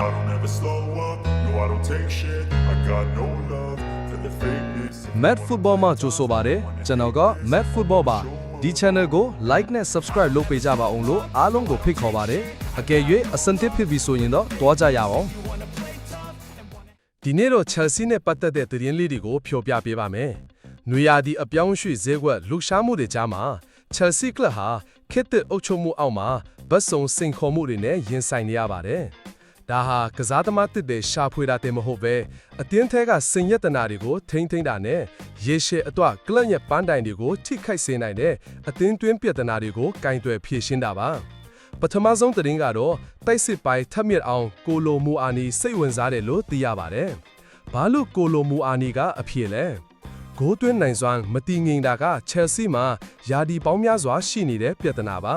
I don't ever slow up, no I don't take shit. I got no love for the fakeness. Mad Football မှာကြိုဆိုပါရစေကျွန်တော်က Mad Football ပါဒီ channel ကို like နဲ့ subscribe လုပ်ပေးကြပါအောင်လို့အားလုံးကိုဖိတ်ခေါ်ပါတယ်အကယ်၍အဆင်သင့်ဖြစ်ပြီဆိုရင်တော့တွားကြရအောင်ဒီနေ့တော့ Chelsea နဲ့ပတ်သက်တဲ့သတင်းလေးတွေကိုဖြောပြပေးပါမယ်နွေရာသီအပြောင်းရွှေ့ဈေးကွက်လှူရှားမှုတွေကြားမှာ Chelsea Club ဟာခေတ်သစ်အုပ်ချုပ်မှုအောက်မှာဗတ်စုံစိန်ခေါ်မှုတွေနဲ့ရင်ဆိုင်နေရပါတယ်ဒါဟာကစားသမားတစ်တွေရှာဖွေတာတင်မဟုတ်ပဲအတင်းထဲကစင်ရတနာတွေကိုထိမ့်တာနဲ့ရေရှည်အတွကလပ်ရဲ့ပန်းတိုင်တွေကိုထိခိုက်စေနိုင်တဲ့အတင်းတွင်းပြဿနာတွေကိုကင်တွယ်ဖြေရှင်းတာပါပထမဆုံးသတင်းကတော့တိုက်စစ်ပိုင်းထပ်မြက်အောင်ကိုလိုမူအာနီစိတ်ဝင်စားတယ်လို့သိရပါတယ်ဘာလို့ကိုလိုမူအာနီကအဖြစ်လဲဂိုးသွင်းနိုင်စွမ်းမတည်ငြိမ်တာက Chelsea မှာယာဒီပေါင်းများစွာရှိနေတဲ့ပြဿနာပါ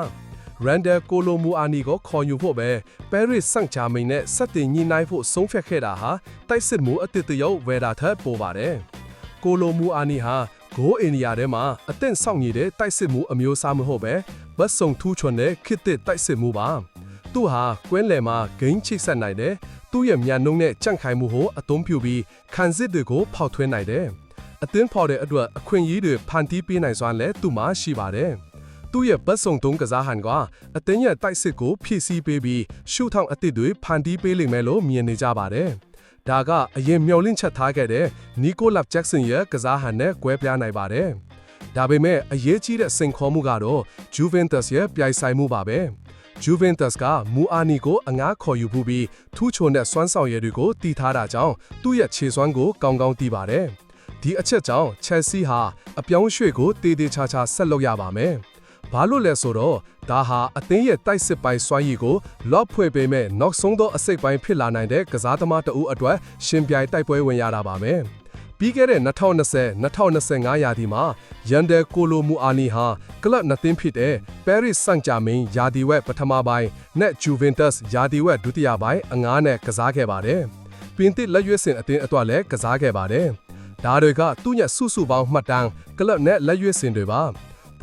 Randall Colomuani ကိုခေါ်ယူဖို့ပဲ Paris Saint-Germain နဲ့စတင်ညှိနှိုင်းဖို့ဆုံးဖြတ်ခဲ့တာဟာတိုက်စစ်မှုအသစ်တရုပ်ဝယ်တာထက်ပိုပါတယ်။ Colomuani ဟာဂိုးအိန္ဒိယထဲမှာအသင့်ဆောင်ရည်တဲ့တိုက်စစ်မှုအမျိုးအစားမဟုတ်ပဲဗတ်စုံထူးချွန်တဲ့ခေတ်သစ်တိုက်စစ်မှုပါ။သူဟာကွင်းလယ်မှာဂိမ်းချိတ်ဆက်နိုင်တဲ့သူ့ရဲ့မြန်နှုန်းနဲ့ကြန့်ခိုင်မှုကိုအသုံးပြုပြီးခံစစ်တွေကိုဖောက်ထွင်းနိုင်တယ်။အသင်းဖော်တဲ့အတွက်အခွင့်အရေးတွေဖန်တီးပေးနိုင်စွမ်းလည်းသူ့မှာရှိပါတယ်။သူ့ရဲ့ပတ်စုံတုံးကစားဟန်ကအသင်းရဲ့တိုက်စစ်ကိုဖြည့်ဆည်းပေးပြီးရှုထောင့်အသစ်တွေဖန်တီးပေးလိမ့်မယ်လို့မြင်နေကြပါတယ်။ဒါကအရင်မျှော်လင့်ချက်ထားခဲ့တဲ့နီကိုလပ်ဂျက်ဆန်ရဲ့ကစားဟန်နဲ့ကွဲပြားနိုင်ပါတယ်။ဒါပေမဲ့အရေးကြီးတဲ့စိန်ခေါ်မှုကတော့ဂျူဗင်တက်စ်ရဲ့ပြိုင်ဆိုင်မှုပါပဲ။ဂျူဗင်တက်စ်ကမူအာနီကိုအငားခေါ်ယူမှုပြီးထူးချွန်တဲ့စွမ်းဆောင်ရည်တွေကိုတည်ထားတာကြောင့်သူ့ရဲ့ခြေစွမ်းကိုကောင်းကောင်းတည်ပါတယ်။ဒီအချက်ကြောင့် Chelsea ဟာအပြောင်းအရွှေ့ကိုတည်တည်ချာချာဆက်လုပ်ရပါမယ်။ဘာလို့လဲဆိုတော့ဒါဟာအသင်းရဲ့တိုက်စစ်ပိုင်းစွမ်းရည်ကိုလော့ဖွေပေးမဲ့နောက်ဆုံးသောအစိတ်ပိုင်းဖြစ်လာနိုင်တဲ့ကစားသမားတဦးအတွက်ရှင်ပြိုင်တိုက်ပွဲဝင်ရတာပါမယ်။ပြီးခဲ့တဲ့2020-2025ရာသီမှာရန်ဒယ်ကိုလိုမူအာနီဟာကလပ်နှစ်သင်းဖြစ်တဲ့ Paris Saint-Germain ယာဒီဝက်ပထမပိုင်းနဲ့ Juventus ယာဒီဝက်ဒုတိယပိုင်းအငားနဲ့ကစားခဲ့ပါတယ်။ပင်သစ်လက်ရွေးစင်အသင်းအတွက်လည်းကစားခဲ့ပါတယ်။ဒါတွေကသူ့ရဲ့စုစုပေါင်းမှတ်တမ်းကလပ်နဲ့လက်ရွေးစင်တွေပါ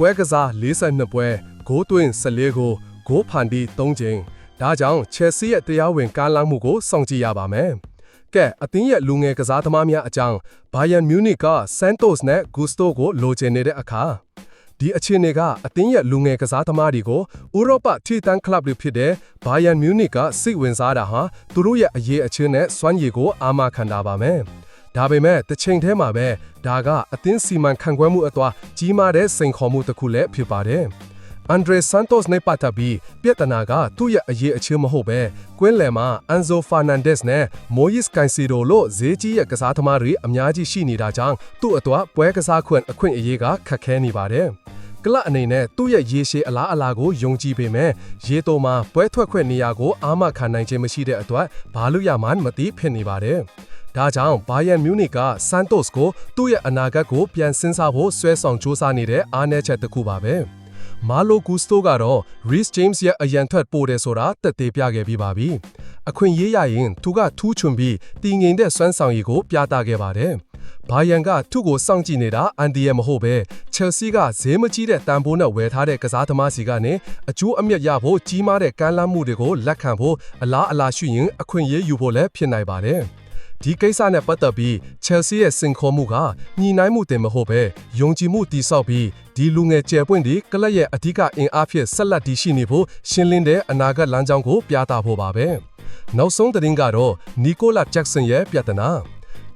ပွဲကစား42ပွဲဂိုးသွင်း14ဂိုးဂိုးဖန်တီး3ကြိမ်ဒါကြောင့် Chelsea ရဲ့တရားဝင်ကားလမ်းမှုကိုစောင့်ကြည့်ရပါမယ်ကဲအသင်းရဲ့လူငယ်ကစားသမားများအကြောင်း Bayern Munich က Santos နဲ့ Gusto ကိုလိုချင်နေတဲ့အခါဒီအခြေအနေကအသင်းရဲ့လူငယ်ကစားသမားတွေကိုဥရောပထိပ်တန်းကလပ်တွေဖြစ်တဲ့ Bayern Munich ကစိတ်ဝင်စားတာဟာသူတို့ရဲ့အရေးအချင်းနဲ့စွမ်းရည်ကိုအာမခံတာပါမယ်ဒါပေမဲ့တစ်ချိန်တည်းမှာပဲဒါကအသင်းစီမံခန့်ခွဲမှုအသွားကြီးမားတဲ့စိန်ခေါ်မှုတစ်ခုလည်းဖြစ်ပါတယ်။အန်ဒရေဆန်တိုစ်နဲ့ပတ်သက်ပြီးပြဿနာကသူ့ရဲ့အရေးအချင်းမဟုတ်ပဲကွင်းလယ်မှာအန်ဇိုဖာနန်ဒက်စ်နဲ့မိုယစ်ကိုင်စီဒိုလို့ဈေးကြီးရဲ့ကစားသမားတွေအများကြီးရှိနေတာကြောင့်သူ့အတွက်ပွဲကစားခွင့်အခွင့်အရေးကခက်ခဲနေပါတယ်။ကလပ်အနေနဲ့သူ့ရဲ့ရေရှည်အလားအလာကိုယုံကြည်ပေမဲ့ရေတိုမှာပွဲထွက်ခွင့်နေရာကိုအာမခံနိုင်ခြင်းမရှိတဲ့အတွက်ဘာလို့ရမှန်းမသိဖြစ်နေပါတယ်။ဒါကြောင့် Bayern Munich က Santos ကိုသူ့ရဲ့အနာဂတ်ကိုပြန်စဉ်းစားဖို့ဆွဲဆောင်စူးစမ်းနေတဲ့အားနည်းချက်တစ်ခုပါပဲ။ Malo Gusto ကတော့ Reece James ရဲ့အရန်ထွက်ပို့တယ်ဆိုတာတက်သေးပြခဲ့ပြီးပါပြီ။အခွင့်အရေးရရင်သူကထူးချွန်ပြီးတည်ငြိမ်တဲ့စွမ်းဆောင်ရည်ကိုပြသခဲ့ပါတယ်။ Bayern ကသူ့ကိုစောင့်ကြည့်နေတာအန်ဒီရဲ့မဟုတ်ပဲ Chelsea ကဈေးမကြီးတဲ့တန်ဖိုးနဲ့ဝယ်ထားတဲ့ကစားသမားစီကနေအကျိုးအမြတ်ရဖို့ကြီးမားတဲ့ကမ်းလှမ်းမှုတွေကိုလက်ခံဖို့အလားအလာရှိရင်အခွင့်အရေးယူဖို့လည်းဖြစ်နိုင်ပါတယ်။ဒီကိစ္စနဲ့ပတ်သက်ပြီး Chelsea ရဲ့စင်ခေါ်မှုကညှိနှိုင်းမှုတင်မဟုတ်ပဲယုံကြည်မှုတည်ဆောက်ပြီးဒီလူငယ်ကျယ်ပွင့်ဒီကလပ်ရဲ့အဓိကအင်အားဖြစ်ဆက်လက်တည်ရှိနေဖို့ရှင်းလင်းတဲ့အနာဂတ်လမ်းကြောင်းကိုပြသဖို့ပါပဲနောက်ဆုံးသတင်းကတော့နီကိုလပ်ဂျက်ဆန်ရဲ့ပြဿနာ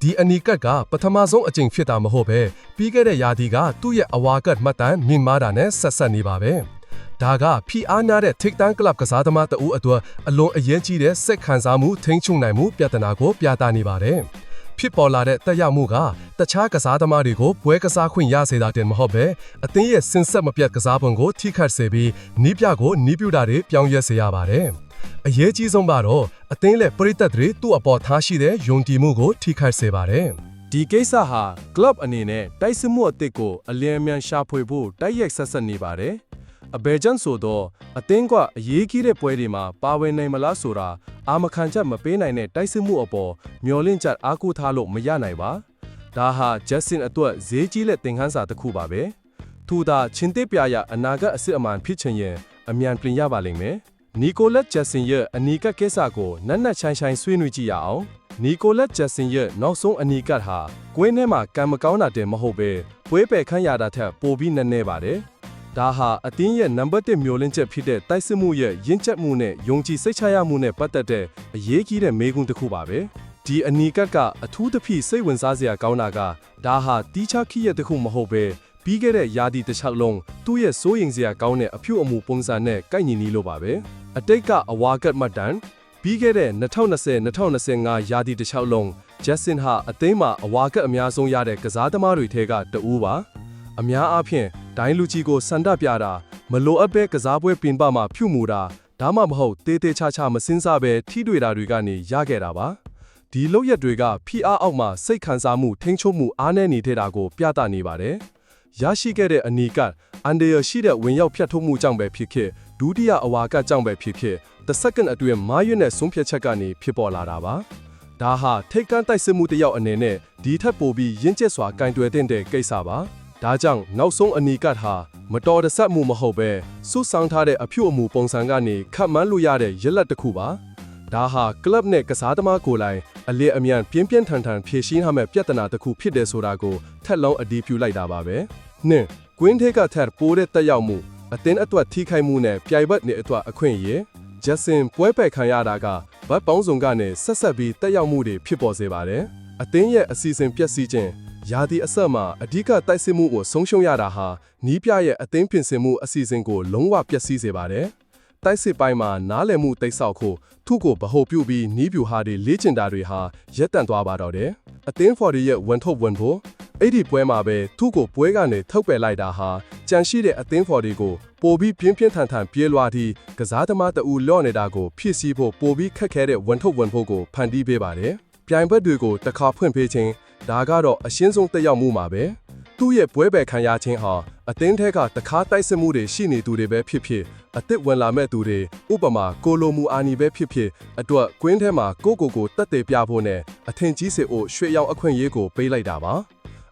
ဒီအနီကတ်ကပထမဆုံးအကြိမ်ဖြစ်တာမဟုတ်ပဲပြီးခဲ့တဲ့ရာသီကသူ့ရဲ့အဝါကတ်မှတ်တမ်းမြင့်မားတာနဲ့ဆက်နေပါပဲဒါကဖီအားနာတဲ့ထိပ်တန်းကလပ်ကစားသမားတဦးအတွက်အလွန်အရေးကြီးတဲ့စိတ်ခံစားမှုထိန်းချုပ်နိုင်မှုပြဿနာကိုပြသနေပါတယ်။ဖြစ်ပေါ်လာတဲ့တက်ရောက်မှုကတခြားကစားသမားတွေကိုပွဲကစားခွင့်ရစေတာတင်မဟုတ်ပဲအသင်းရဲ့စင်ဆက်မပြတ်ကစားပုံကိုထိခိုက်စေပြီးနီးပြကိုနီးပြတာတွေပြောင်းလဲစေရပါတယ်။အရေးကြီးဆုံးကတော့အသင်းရဲ့ပရိသတ်တွေသူ့အပေါ်ထားရှိတဲ့ယုံကြည်မှုကိုထိခိုက်စေပါတယ်။ဒီကိစ္စဟာ club အနေနဲ့တိုက်စစ်မှုအသစ်ကိုအလျင်အမြန်ရှာဖွေဖို့တိုက်ရိုက်ဆက်ဆက်နေပါတယ်။အဘယ်ကြောင့်ဆိုတော့အသင်းကအရေးကြီးတဲ့ပွဲတွေမှာပါဝင်နိုင်မလားဆိုတာအာမခံချက်မပေးနိုင်တဲ့တိုက်စစ်မှုအပေါ်မျော်လင့်ချက်အားကိုးထားလို့မရနိုင်ပါဒါဟာ Justin အတွက်ဈေးကြီးတဲ့သင်ခန်းစာတစ်ခုပါပဲသူသာချင်းသေးပြရအနာဂတ်အစစ်အမှန်ဖြစ်ချင်ရင်အမြန်ပြင်ရပါလိမ့်မယ် နီကိုလက်ဂျက်ဆင်ရဲ့အနီကတ်ကိစ္စကိုနက်နက်ချိုင်းချိုင်းဆွေးနွေးကြည့်ရအောင်နီကိုလက်ဂျက်ဆင်ရဲ့နောက်ဆုံးအနီကတ်ဟာကွင်းထဲမှာကံမကောင်းတာတည်းမဟုတ်ပဲပွဲပယ်ခန့်ရတာထက်ပိုပြီးနည်းနည်းပါတယ်ဒါဟာအတင်းရဲ့နံပါတ်1မျိုးလင်းချက်ဖြစ်တဲ့တိုက်စစ်မှုရဲ့ရင့်ကျက်မှုနဲ့ယုံကြည်စိတ်ချရမှုနဲ့ပတ်သက်တဲ့အရေးကြီးတဲ့မေးခွန်းတစ်ခုပါပဲဒီအနီကတ်ကအထူးသဖြင့်စိတ်ဝင်စားစရာကောင်းတာကဒါဟာတီးခြားခီးရဲ့တစ်ခုမဟုတ်ပဲပြီးခဲ့တဲ့ယာတီတစ်ချက်လုံးသူ့ရဲ့စိုးရိမ်စရာကောင်းတဲ့အဖြူအမူပုံစံနဲ့ကိုက်ညီနေလို့ပါပဲအတိတ်ကအဝါကတ်မှတ်တမ်းပြီးခဲ့တဲ့2020-2025ယာတီတစ်ချက်လုံးဂျက်ဆင်ဟာအသိမ်းမှာအဝါကတ်အများဆုံးရတဲ့ကစားသမားတွေထဲကတဦးပါအများအားဖြင့်ဒိုင်းလူကြီးကိုစန္ဒပြတာမလိုအပ်ပဲကစားပွဲပင်ပမှာဖြူမှုတာဒါမှမဟုတ်တေးသေးချာချာမစင်းစားပဲထိတွေ့တာတွေကနေရခဲ့တာပါဒီလောက်ရက်တွေကဖိအားအောက်မှာစိတ်ခံစားမှုထိန်းချုပ်မှုအားနည်းနေတဲ့တာကိုပြသနေပါတယ်ရရှိခဲ့တဲ့အနီကအန်ဒီယာရှိတဲ့ဝင်ရောက်ဖြတ်ထုတ်မှုကြောင့်ပဲဖြစ်ဖြစ်ဒုတိယအဝါကကြောင့်ပဲဖြစ်ဖြစ်တစ်စက္ကန့်အတွင်းမာရွတ်နဲ့ဆုံးဖြတ်ချက်ကနေဖြစ်ပေါ်လာတာပါဒါဟာထိတ်ကန်းတိုက်စစ်မှုတစ်ယောက်အနေနဲ့ဒီထက်ပိုပြီးရင့်ကျက်စွာကင်တွယ်တဲ့ကိစ္စပါဒါကြောင့်နောက်ဆုံးအနီကတ်ဟာမတော်တဆမှုမဟုတ်ပဲစွတ်ဆောင်ထားတဲ့အဖြူအမူပုံစံကနေခတ်မှန်းလို့ရတဲ့ရလတ်တစ်ခုပါဒါဟာကလပ်နဲ့ကစားသမားကိုယ်တိုင်အလေအမြန်ပြင်းပြင်းထန်ထန်ဖြည့်ရှင်းရမယ့်ပြဿနာတစ်ခုဖြစ်တယ်ဆိုတာကိုထက်လုံးအတည်ပြုလိုက်တာပါပဲနှစ်ကွင်းထဲကထက်ပိုတဲ့တက်ရောက်မှုအသင်းအတွက်ထိခိုက်မှုနဲ့ပြိုင်ဘက်နဲ့အတွက်အခွင့်အရေးဂျက်ဆင်ပွဲပယ်ခံရတာကဘတ်ပေါင်းစုံကနေဆက်ဆက်ပြီးတက်ရောက်မှုတွေဖြစ်ပေါ်စေပါတယ်အသင်းရဲ့အစီအစဉ်ပျက်စီးခြင်းယာတီအဆက်မှာအဓိကတိုက်စစ်မှုကိုဆုံးရှုံးရတာဟာနီးပြရဲ့အသင်းပြင်ဆင်မှုအစီအစဉ်ကိုလုံးဝပျက်စီးစေပါတယ်တိုက်စစ်ပိုင်းမှာနားလည်မှုတိတ်ဆောက်ဖို့သူ့ကိုဗဟိုပြုပြီးနီးပြူဟာတွေလေ့ကျင့်တာတွေဟာရက်တန့်သွားပါတော့တယ်အသင်းဖော်ဒီရဲ့ဝန်ထုတ်ဝန်ဖို့အဲ့ဒီပွဲမှာပဲသူ့ကိုပွဲကနေထုတ်ပယ်လိုက်တာဟာကြံရှိတဲ့အသင်းဖော်ဒီကိုပိုပြီးပြင်းပြင်းထန်ထန်ပြေးလွှားပြီးကစားသမားတအူလော့နေတာကိုဖြစ်စီဖို့ပိုပြီးခက်ခဲတဲ့ဝန်ထုတ်ဝန်ဖို့ကိုဖန်တီးပေးပါတယ်ပြိုင်ဘက်တွေကိုတစ်ခါဖွင့်ပေးခြင်းဒါကတော့အရှင်းဆုံးတက်ရောက်မှုမှာပဲသူ့ရဲ့ပွဲပယ်ခံရခြင်းဟာအသင်းထဲကတခါတိုက်စစ်မှုတွေရှိနေသူတွေပဲဖြစ်ဖြစ်အသစ်ဝင်လာမဲ့သူတွေဥပမာကိုလိုမူအာနီပဲဖြစ်ဖြစ်အတွက်ကွင်းထဲမှာကိုတက်သေးပြဖို့နဲ့အထင်ကြီးစေဖို့ရွှေရောင်အခွင့်အရေးကိုပေးလိုက်တာပါ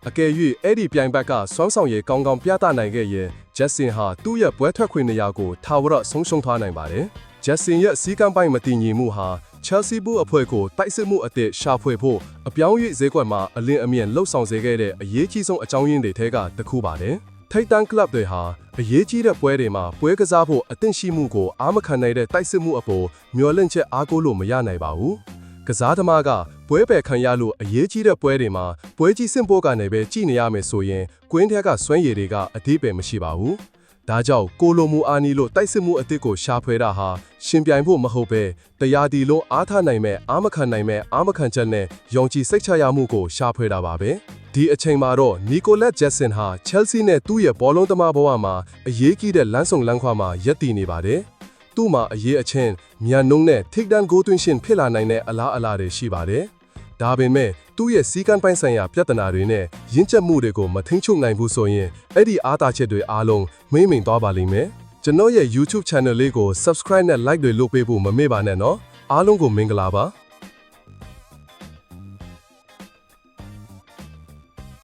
အကယ်၍အဲ့ဒီပြိုင်ဘက်ကစွမ်းဆောင်ရည်ကောင်းကောင်းပြသနိုင်ခဲ့ရင်ဂျက်ဆင်ဟာသူ့ရဲ့ပွဲထွက်ခွင့်နေရာကိုထာဝရဆုံးရှုံးထားနိုင်ပါတယ်ဂျက်ဆင်ရဲ့စီးကမ်းပိုင်းမတည်ငြိမ်မှုဟာချယ်ဆီဘူးအဖွဲ့ကိုတိုက်စစ်မှုအသစ်ရှာဖွေဖို့အပြောင်းအလဲဈေးကွက်မှာအလင်းအမြင့်လှုပ်ဆောင်စေခဲ့တဲ့အရေးကြီးဆုံးအကြောင်းရင်းတွေထဲကတစ်ခုပါတယ်ထိပ်တန်းကလပ်တွေဟာအရေးကြီးတဲ့ပွဲတွေမှာပွဲကစားဖို့အသင့်ရှိမှုကိုအားမခံနိုင်တဲ့တိုက်စစ်မှုအပေါ်မျှော်လင့်ချက်အားကိုးလို့မရနိုင်ပါဘူးကစားသမားကပွဲပယ်ခံရလို့အရေးကြီးတဲ့ပွဲတွေမှာပွဲကြီးစင်ပိုးကနေပဲကြည်နေရမယ်ဆိုရင်ကွင်းထဲကစွမ်းရည်တွေကအသေးပဲမရှိပါဘူးဒါကြောင့်ကိုလိုမူအာနီလို့တိုက်စစ်မှုအသစ်ကိုရှာဖွေတာဟာရှင်ပြိုင်ဖို့မဟုတ်ပဲတရားဒီလုံးအားထားနိုင်မဲ့အားမခံနိုင်မဲ့အားမခံချက်နဲ့ယုံကြည်စိတ်ချရမှုကိုရှာဖွေတာပါပဲဒီအချိန်မှာတော့နီကိုလက်ဂျက်ဆင်ဟာချယ်ဆီနဲ့သူ့ရဲ့ဘောလုံးသမားဘဝမှာအရေးကြီးတဲ့လမ်းဆောင်လမ်းခွမှာရပ်တည်နေပါတယ်သူ့မှာအရေးအချင်းမြန်နှုံးနဲ့ထိတ်တန့်ဂိုးသွင်းရှင်ဖြစ်လာနိုင်တဲ့အလားအလာတွေရှိပါတယ်ဒါပေမဲ့သူ့ရဲ့စီးကမ်းပိုင်းဆိုင်ရာပြဿနာတွေနဲ့ရင့်ကျက်မှုတွေကိုမထိန်းချုပ်နိုင်ဘူးဆိုရင်အဲ့ဒီအားသာချက်တွေအားလုံးမိမ့်မိန်သွားပါလိမ့်မယ်ကျွန်တော်ရဲ့ YouTube channel လေးကို subscribe နဲ့ like တွေလုပ်ပေးဖို့မမေ့ပါနဲ့နော်အားလုံးကိုမင်္ဂလာပါ